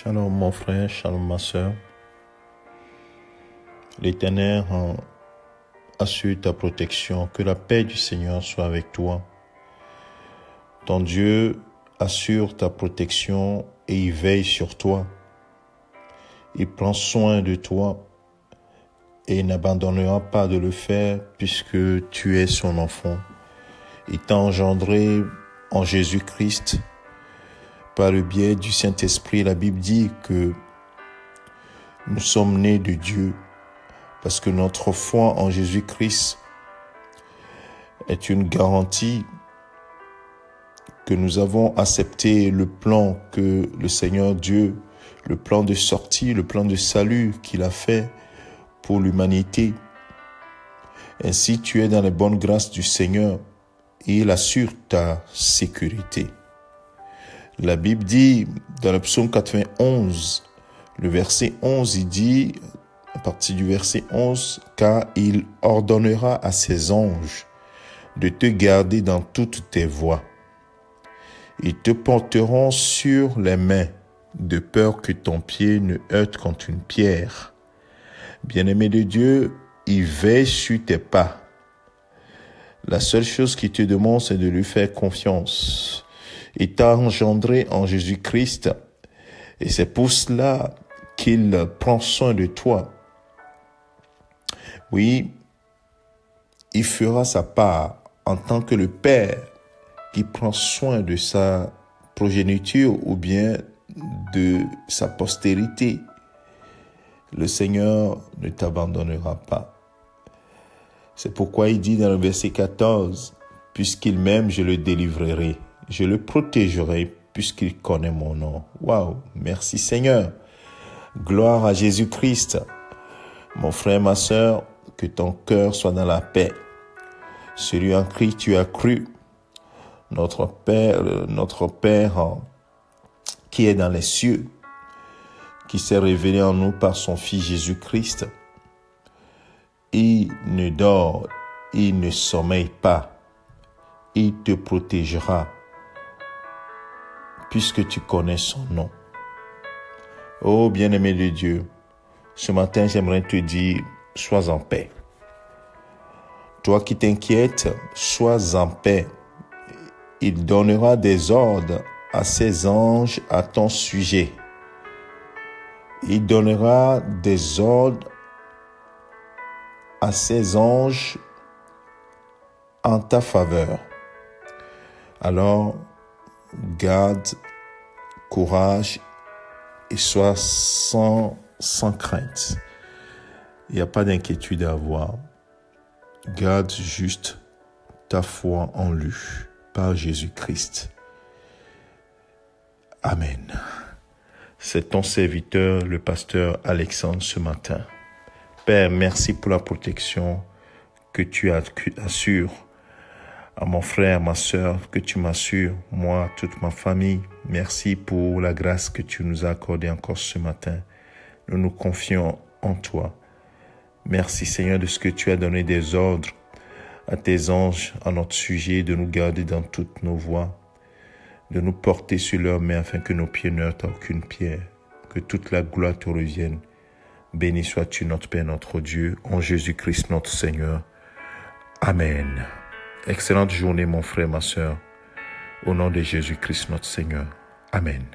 Shalom mon frère, shalom ma soeur. L'Éternel assure ta protection, que la paix du Seigneur soit avec toi. Ton Dieu assure ta protection et il veille sur toi. Il prend soin de toi et il n'abandonnera pas de le faire puisque tu es son enfant. Il t'a engendré en Jésus-Christ par le biais du Saint-Esprit. La Bible dit que nous sommes nés de Dieu parce que notre foi en Jésus-Christ est une garantie que nous avons accepté le plan que le Seigneur Dieu, le plan de sortie, le plan de salut qu'il a fait pour l'humanité. Ainsi, tu es dans les bonnes grâces du Seigneur et il assure ta sécurité. La Bible dit dans le psaume 91, le verset 11, il dit, à partir du verset 11, « Car il ordonnera à ses anges de te garder dans toutes tes voies. Ils te porteront sur les mains, de peur que ton pied ne heurte contre une pierre. Bien-aimé de Dieu, il veille sur tes pas. La seule chose qu'il te demande, c'est de lui faire confiance. Il t'a engendré en Jésus-Christ et c'est pour cela qu'il prend soin de toi. Oui, il fera sa part en tant que le Père qui prend soin de sa progéniture ou bien de sa postérité. Le Seigneur ne t'abandonnera pas. C'est pourquoi il dit dans le verset 14, « Puisqu'il m'aime, je le délivrerai. Je le protégerai puisqu'il connaît mon nom. » Waouh, merci Seigneur. Gloire à Jésus-Christ. Mon frère, ma sœur, que ton cœur soit dans la paix. Celui en qui tu as cru, notre Père qui est dans les cieux, qui s'est révélé en nous par son Fils Jésus-Christ. Il ne dort, il ne sommeille pas. Il te protégera puisque tu connais son nom. Oh bien-aimé de Dieu, ce matin j'aimerais te dire, sois en paix. Toi qui t'inquiètes, sois en paix. Il donnera des ordres à ses anges à ton sujet. Il donnera des ordres à ses anges en ta faveur. Alors, garde courage et sois sans crainte. Il n'y a pas d'inquiétude à avoir. Garde juste ta foi en lui, par Jésus-Christ. Amen. C'est ton serviteur, le pasteur Alexandre, ce matin. Père, merci pour la protection que tu assures à mon frère, ma sœur, que tu m'assures, moi, toute ma famille. Merci pour la grâce que tu nous as accordée encore ce matin. Nous nous confions en toi. Merci Seigneur de ce que tu as donné des ordres à tes anges à notre sujet, de nous garder dans toutes nos voies, de nous porter sur leurs mains afin que nos pieds ne heurtent aucune pierre. Que toute la gloire te revienne. Béni sois-tu notre Père, notre Dieu, en Jésus-Christ notre Seigneur. Amen. Excellente journée mon frère, ma sœur, au nom de Jésus-Christ notre Seigneur. Amen.